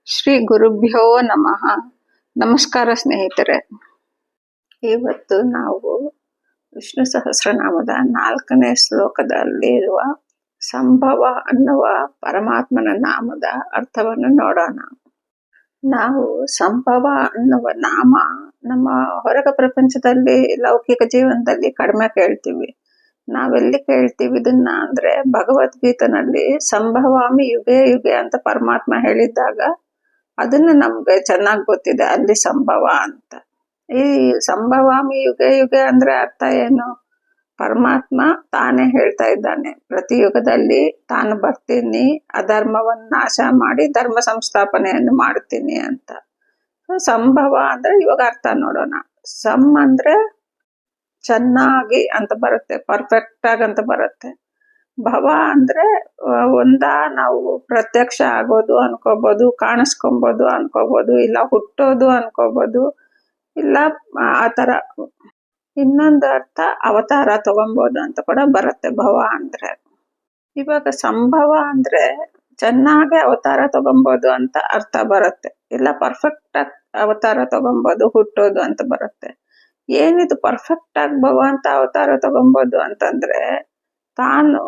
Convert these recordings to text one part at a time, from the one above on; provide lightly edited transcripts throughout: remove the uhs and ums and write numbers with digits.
ಶ್ರೀ ಗುರುಭ್ಯೋ ನಮಃ. ನಮಸ್ಕಾರ ಸ್ನೇಹಿತರೆ. ಇವತ್ತು ನಾವು ವಿಷ್ಣು ಸಹಸ್ರನಾಮದ 4ನೇ ಶ್ಲೋಕದಲ್ಲಿರುವ ಸಂಭವ ಅನ್ನುವ ಪರಮಾತ್ಮನ ನಾಮದ ಅರ್ಥವನ್ನು ನೋಡೋಣ. ನಾವು ಸಂಭವ ಅನ್ನುವ ನಾಮ ನಮ್ಮ ಹೊರಗ ಪ್ರಪಂಚದಲ್ಲಿ ಲೌಕಿಕ ಜೀವನದಲ್ಲಿ ಕಡಿಮೆ ಕೇಳ್ತೀವಿ. ನಾವೆಲ್ಲಿ ಕೇಳ್ತೀವಿ ಇದನ್ನ ಅಂದ್ರೆ ಭಗವದ್ಗೀತೆನಲ್ಲಿ ಸಂಭವಾಮಿ ಯುಗೆ ಯುಗೆ ಅಂತ ಪರಮಾತ್ಮ ಹೇಳಿದ್ದಾಗ ಅದನ್ನ ನಮ್ಗೆ ಚೆನ್ನಾಗಿ ಗೊತ್ತಿದೆ ಅಲ್ಲಿ ಸಂಭವ ಅಂತ. ಈ ಸಂಭವಾಮಿ ಯುಗೆ ಯುಗೆ ಅಂದ್ರೆ ಅರ್ಥ ಏನು? ಪರಮಾತ್ಮ ತಾನೇ ಹೇಳ್ತಾ ಇದ್ದಾನೆ, ಪ್ರತಿ ಯುಗದಲ್ಲಿ ತಾನು ಬರ್ತೀನಿ, ಅಧರ್ಮವನ್ನು ನಾಶ ಮಾಡಿ ಧರ್ಮ ಸಂಸ್ಥಾಪನೆಯನ್ನು ಮಾಡ್ತೀನಿ ಅಂತ. ಸಂಭವ ಅಂದ್ರೆ ಇವಾಗ ಅರ್ಥ ನೋಡೋಣ. ಅಂದ್ರೆ ಚೆನ್ನಾಗಿ ಅಂತ ಬರುತ್ತೆ, ಪರ್ಫೆಕ್ಟ್ ಆಗಿ ಅಂತ ಬರುತ್ತೆ. ಭವ ಅಂದ್ರೆ ನಾವು ಪ್ರತ್ಯಕ್ಷ ಆಗೋದು ಅನ್ಕೋಬಹುದು, ಕಾಣಿಸ್ಕೊಬಹುದು ಅನ್ಕೋಬಹುದು, ಇಲ್ಲ ಹುಟ್ಟೋದು ಅನ್ಕೋಬಹುದು, ಇಲ್ಲ ಆತರ. ಇನ್ನೊಂದು ಅರ್ಥ ಅವತಾರ ತಗೊಬಹುದು ಅಂತ ಕೂಡ ಬರುತ್ತೆ ಭವ ಅಂದ್ರೆ. ಇವಾಗ ಸಂಭವ ಅಂದ್ರೆ ಚೆನ್ನಾಗಿ ಅವತಾರ ತಗೊಬಹುದು ಅಂತ ಅರ್ಥ ಬರುತ್ತೆ, ಇಲ್ಲ ಪರ್ಫೆಕ್ಟ್ ಆಗಿ ಅವತಾರ ತಗೊಬಹುದು, ಹುಟ್ಟೋದು ಅಂತ ಬರುತ್ತೆ. ಏನಿದು ಪರ್ಫೆಕ್ಟ್ ಆಗಿ ಭವ ಅಂತ ಅವತಾರ ತಗೊಬಹುದು ಅಂತಂದ್ರೆ ತಾನು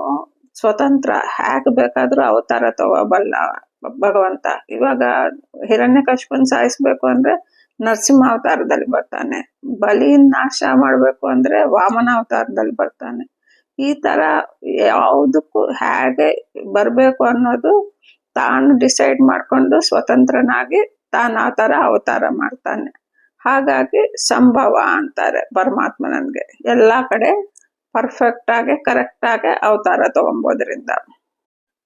ಸ್ವತಂತ್ರ, ಹೇಗೆ ಬೇಕಾದ್ರೂ ಅವತಾರ ತಗೋಬಲ್ಲ ಭಗವಂತ. ಇವಾಗ ಹಿರಣ್ಯಕಶಿಪುನ ಸಾಯಿಸ್ಬೇಕು ಅಂದ್ರೆ ನರಸಿಂಹ ಅವತಾರದಲ್ಲಿ ಬರ್ತಾನೆ, ಬಲಿನ ನಾಶ ಮಾಡ್ಬೇಕು ಅಂದ್ರೆ ವಾಮನ ಅವತಾರದಲ್ಲಿ ಬರ್ತಾನೆ. ಈ ತರ ಯಾವುದಕ್ಕೂ ಹೇಗೆ ಬರ್ಬೇಕು ಅನ್ನೋದು ತಾನು ಡಿಸೈಡ್ ಮಾಡ್ಕೊಂಡು ಸ್ವತಂತ್ರನಾಗಿ ತಾನು ಆ ತರ ಅವತಾರ ಮಾಡ್ತಾನೆ. ಹಾಗಾಗಿ ಸಂಭವ ಅಂತಾರೆ ಪರಮಾತ್ಮನನ್ಗೆ. ಎಲ್ಲಾ ಕಡೆ ಪರ್ಫೆಕ್ಟ್ ಆಗಿ ಕರೆಕ್ಟ್ ಆಗಿ ಅವತಾರ ತಗೊಬೋದ್ರಿಂದ.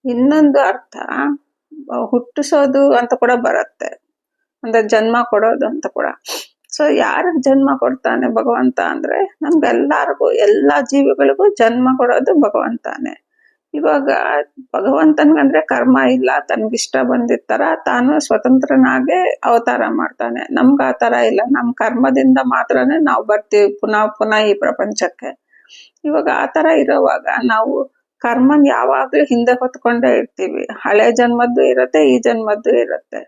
ಇನ್ನೊಂದು ಅರ್ಥ ಹುಟ್ಟಿಸೋದು ಅಂತ ಕೂಡ ಬರುತ್ತೆ, ಅಂದ್ರೆ ಜನ್ಮ ಕೊಡೋದು ಅಂತ ಕೂಡ. ಸೊ ಯಾರಿಗೆ ಜನ್ಮ ಕೊಡ್ತಾನೆ ಭಗವಂತ ಅಂದ್ರೆ ನಮ್ಗೆಲ್ಲಾರ್ಗು, ಎಲ್ಲಾ ಜೀವಿಗಳಿಗೂ ಜನ್ಮ ಕೊಡೋದು ಭಗವಂತಾನೆ. ಇವಾಗ ಭಗವಂತನ್ಗಂದ್ರೆ ಕರ್ಮ ಇಲ್ಲ, ತನ್ಗಿಷ್ಟ ಬಂದಿರ್ತಾರ ತಾನು ಸ್ವತಂತ್ರನಾಗೆ ಅವತಾರ ಮಾಡ್ತಾನೆ. ನಮ್ಗ ಆ ತರ ಇಲ್ಲ, ನಮ್ ಕರ್ಮದಿಂದ ಮಾತ್ರನೇ ನಾವು ಬರ್ತೀವಿ ಪುನಃ ಪುನಃ ಈ ಪ್ರಪಂಚಕ್ಕೆ. ಇವಾಗ ಆತರ ಇರೋವಾಗ ನಾವು ಕರ್ಮನ್ ಯಾವಾಗ್ಲೂ ಹಿಂದೆ ಹೊತ್ಕೊಂಡೇ ಇರ್ತೀವಿ. ಹಳೆ ಜನ್ಮದ್ದು ಇರತ್ತೆ, ಈ ಜನ್ಮದ್ದು ಇರತ್ತೆ.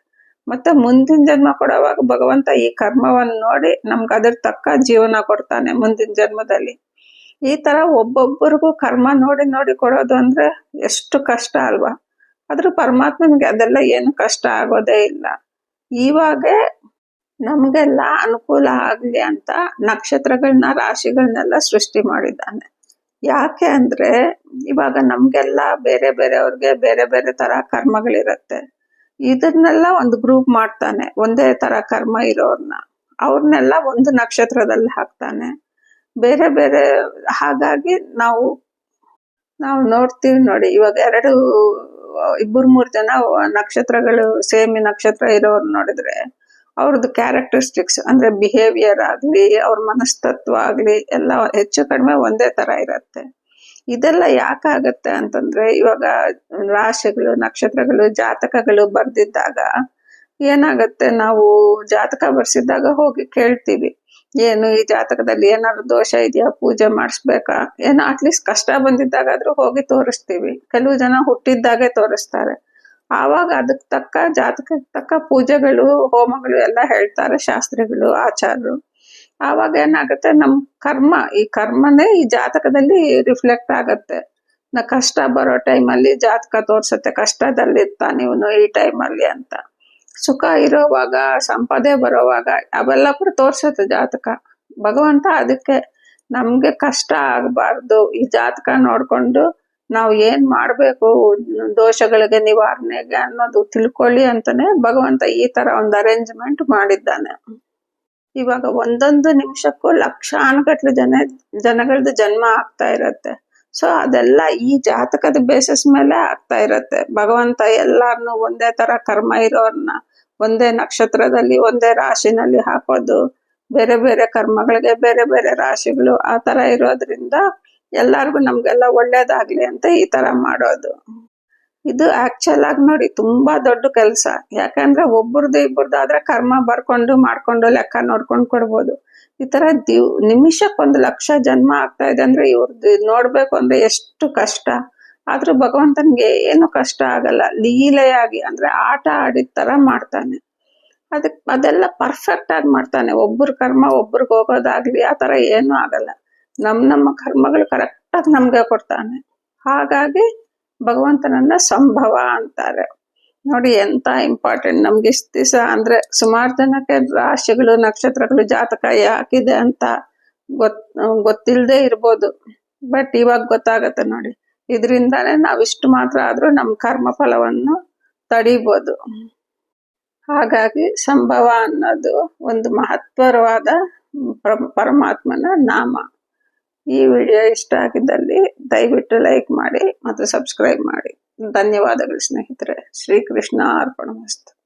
ಮತ್ತೆ ಮುಂದಿನ ಜನ್ಮ ಕೊಡುವಾಗ ಭಗವಂತ ಈ ಕರ್ಮವನ್ನು ನೋಡಿ ನಮ್ಗೆ ಅದ್ರ ತಕ್ಕ ಜೀವನ ಕೊಡ್ತಾನೆ ಮುಂದಿನ ಜನ್ಮದಲ್ಲಿ. ಈ ತರ ಒಬ್ಬೊಬ್ಬರಿಗೂ ಕರ್ಮ ನೋಡಿ ನೋಡಿ ಕೊಡೋದು ಅಂದ್ರೆ ಎಷ್ಟು ಕಷ್ಟ ಅಲ್ವಾ? ಆದ್ರೂ ಪರಮಾತ್ಮನಿಗೆ ಅದೆಲ್ಲ ಏನು ಕಷ್ಟ ಆಗೋದೇ ಇಲ್ಲ. ಇವಾಗ ನಮ್ಗೆಲ್ಲ ಅನುಕೂಲ ಆಗ್ಲಿ ಅಂತ ನಕ್ಷತ್ರಗಳನ್ನ, ರಾಶಿಗಳನ್ನೆಲ್ಲ ಸೃಷ್ಟಿ ಮಾಡಿದ್ದಾನೆ. ಯಾಕೆ ಅಂದ್ರೆ ಇವಾಗ ನಮ್ಗೆಲ್ಲ ಬೇರೆ ಬೇರೆಯವ್ರಿಗೆ ಬೇರೆ ಬೇರೆ ತರ ಕರ್ಮಗಳಿರತ್ತೆ. ಇದನ್ನೆಲ್ಲ ಒಂದು ಗ್ರೂಪ್ ಮಾಡ್ತಾನೆ, ಒಂದೇ ತರ ಕರ್ಮ ಇರೋರ್ನ ಅವ್ರನ್ನೆಲ್ಲ ಒಂದು ನಕ್ಷತ್ರದಲ್ಲಿ ಹಾಕ್ತಾನೆ, ಬೇರೆ ಬೇರೆ. ಹಾಗಾಗಿ ನಾವು ನೋಡ್ತೀವಿ ನೋಡಿ, ಇವಾಗ ಇಬ್ಬರು ಮೂರು ಜನ ನಕ್ಷತ್ರಗಳು ಸೇಮ್ ನಕ್ಷತ್ರ ಇರೋರು ನೋಡಿದ್ರೆ ಅವ್ರದ್ದು ಕ್ಯಾರೆಕ್ಟರಿಸ್ಟಿಕ್ಸ್ ಅಂದ್ರೆ ಬಿಹೇವಿಯರ್ ಆಗ್ಲಿ, ಅವ್ರ ಮನಸ್ತತ್ವ ಆಗ್ಲಿ ಎಲ್ಲ ಹೆಚ್ಚು ಕಡಿಮೆ ಒಂದೇ ತರ ಇರತ್ತೆ. ಇದೆಲ್ಲ ಯಾಕಾಗತ್ತೆ ಅಂತಂದ್ರೆ ಇವಾಗ ರಾಶಿಗಳು, ನಕ್ಷತ್ರಗಳು, ಜಾತಕಗಳು ಬರ್ದಿದ್ದಾಗ ಏನಾಗತ್ತೆ, ನಾವು ಜಾತಕ ಬರ್ಸಿದ್ದಾಗ ಹೋಗಿ ಕೇಳ್ತೀವಿ, ಏನು ಈ ಜಾತಕದಲ್ಲಿ ಏನಾದ್ರು ದೋಷ ಇದೆಯಾ, ಪೂಜೆ ಮಾಡಿಸ್ಬೇಕಾ, ಏನೋ ಅಟ್ಲೀಸ್ಟ್ ಕಷ್ಟ ಬಂದಿದ್ದಾಗಾದ್ರೂ ಹೋಗಿ ತೋರಿಸ್ತೀವಿ. ಕೆಲವು ಜನ ಹುಟ್ಟಿದ್ದಾಗೆ ತೋರಿಸ್ತಾರೆ. ಆವಾಗ ಅದಕ್ಕೆ ತಕ್ಕ, ಜಾತಕಕ್ಕೆ ತಕ್ಕ ಪೂಜೆಗಳು, ಹೋಮಗಳು ಎಲ್ಲ ಹೇಳ್ತಾರೆ ಶಾಸ್ತ್ರಿಗಳು, ಆಚಾರ್ಯರು. ಆವಾಗ ಏನಾಗುತ್ತೆ, ನಮ್ ಕರ್ಮ, ಈ ಕರ್ಮನೇ ಈ ಜಾತಕದಲ್ಲಿ ರಿಫ್ಲೆಕ್ಟ್ ಆಗತ್ತೆ. ಕಷ್ಟ ಬರೋ ಟೈಮಲ್ಲಿ ಜಾತಕ ತೋರ್ಸತ್ತೆ, ಕಷ್ಟದಲ್ಲಿ ಇರ್ತಾನೆ ಇವನು ಈ ಟೈಮಲ್ಲಿ ಅಂತ. ಸುಖ ಇರೋವಾಗ, ಸಂಪದೆ ಬರೋವಾಗ ಅವೆಲ್ಲ ಕೂಡ ತೋರ್ಸತ್ತೆ ಜಾತಕ. ಭಗವಂತ ಅದಕ್ಕೆ ನಮ್ಗೆ ಕಷ್ಟ ಆಗಬಾರ್ದು, ಈ ಜಾತಕ ನೋಡ್ಕೊಂಡು ನಾವು ಏನ್ ಮಾಡ್ಬೇಕು ದೋಷಗಳಿಗೆ ನಿವಾರಣೆಗೆ ಅನ್ನೋದು ತಿಳ್ಕೊಳ್ಳಿ ಅಂತಾನೆ ಭಗವಂತ ಈ ತರ ಒಂದು ಅರೇಂಜ್ಮೆಂಟ್ ಮಾಡಿದ್ದಾನೆ. ಇವಾಗ ಒಂದೊಂದು ನಿಮಿಷಕ್ಕೂ ಲಕ್ಷಾನುಗಟ್ಲೆ ಜನಗಳದ್ದು ಜನ್ಮ ಆಗ್ತಾ ಇರತ್ತೆ. ಸೊ ಅದೆಲ್ಲ ಈ ಜಾತಕದ ಬೇಸಿಸ್ ಮೇಲೆ ಆಗ್ತಾ ಇರತ್ತೆ. ಭಗವಂತ ಎಲ್ಲಾರ್ನು ಒಂದೇ ತರ ಕರ್ಮ ಇರೋರ್ನ ಒಂದೇ ನಕ್ಷತ್ರದಲ್ಲಿ, ಒಂದೇ ರಾಶಿನಲ್ಲಿ ಹಾಕೋದು, ಬೇರೆ ಬೇರೆ ಕರ್ಮಗಳಿಗೆ ಬೇರೆ ಬೇರೆ ರಾಶಿಗಳು, ಆ ತರ ಇರೋದ್ರಿಂದ ಎಲ್ಲಾರ್ಗು ನಮ್ಗೆಲ್ಲ ಒಳ್ಳೇದಾಗ್ಲಿ ಅಂತ ಈ ತರ ಮಾಡೋದು. ಇದು ಆಕ್ಚುಲ್ ಆಗಿ ನೋಡಿ ತುಂಬಾ ದೊಡ್ಡ ಕೆಲಸ. ಯಾಕಂದ್ರೆ ಒಬ್ಬರದು ಇಬ್ಬರದು ಆದ್ರೆ ಕರ್ಮ ಬರ್ಕೊಂಡು ಮಾಡ್ಕೊಂಡು ಲೆಕ್ಕ ನೋಡ್ಕೊಂಡು ಕೊಡ್ಬೋದು. ಈ ತರ ನಿಮಿಷಕ್ಕೊಂದು ಲಕ್ಷ ಜನ್ಮ ಆಗ್ತಾ ಇದೆ ಅಂದ್ರೆ ಇವ್ರದ್ದು ನೋಡ್ಬೇಕು ಅಂದ್ರೆ ಎಷ್ಟು ಕಷ್ಟ. ಆದ್ರೂ ಭಗವಂತನಿಗೆ ಏನು ಕಷ್ಟ ಆಗಲ್ಲ. ಲೀಲೆಯಾಗಿ ಅಂದ್ರೆ ಆಟ ಆಡಿದ ತರ ಮಾಡ್ತಾನೆ. ಅದೆಲ್ಲ ಪರ್ಫೆಕ್ಟ್ ಆಗಿ ಮಾಡ್ತಾನೆ. ಒಬ್ಬರ ಕರ್ಮ ಒಬ್ರಿಗೆ ಹೋಗೋದಾಗ್ಲಿ ಆ ತರ ಏನೂ ಆಗಲ್ಲ. ನಮ್ಮ ಕರ್ಮಗಳು ಕರೆಕ್ಟ್ ಆಗಿ ನಮ್ಗೆ ಕೊಡ್ತಾನೆ. ಹಾಗಾಗಿ ಭಗವಂತನನ್ನ ಸಂಭವ ಅಂತಾರೆ. ನೋಡಿ ಎಂತ ಇಂಪಾರ್ಟೆಂಟ್. ನಮ್ಗೆ ಇಷ್ಟ ದಿವಸ ಅಂದ್ರೆ ಸುಮಾರು ಜನಕ್ಕೆ ರಾಶಿಗಳು ನಕ್ಷತ್ರಗಳು ಜಾತಕ ಯಾಕಿದೆ ಅಂತ ಗೊತ್ತಿಲ್ಲದೆ ಇರ್ಬೋದು. ಬಟ್ ಇವಾಗ ಗೊತ್ತಾಗತ್ತೆ ನೋಡಿ. ಇದರಿಂದಾನೇ ನಾವಿಷ್ಟು ಮಾತ್ರ ಆದ್ರೂ ನಮ್ಮ ಕರ್ಮ ಫಲವನ್ನು ತಡಿಬೋದು. ಹಾಗಾಗಿ ಸಂಭವ ಅನ್ನೋದು ಒಂದು ಮಹತ್ವರವಾದ ಪರಮಾತ್ಮನ ನಾಮ. ಈ ವಿಡಿಯೋ ಇಷ್ಟ ಆಗಿದ್ದಲ್ಲಿ ದಯವಿಟ್ಟು ಲೈಕ್ ಮಾಡಿ ಮತ್ತು ಸಬ್ಸ್ಕ್ರೈಬ್ ಮಾಡಿ. ಧನ್ಯವಾದಗಳು ಸ್ನೇಹಿತರೆ. ಶ್ರೀಕೃಷ್ಣ ಅರ್ಪಣಮಸ್ತು.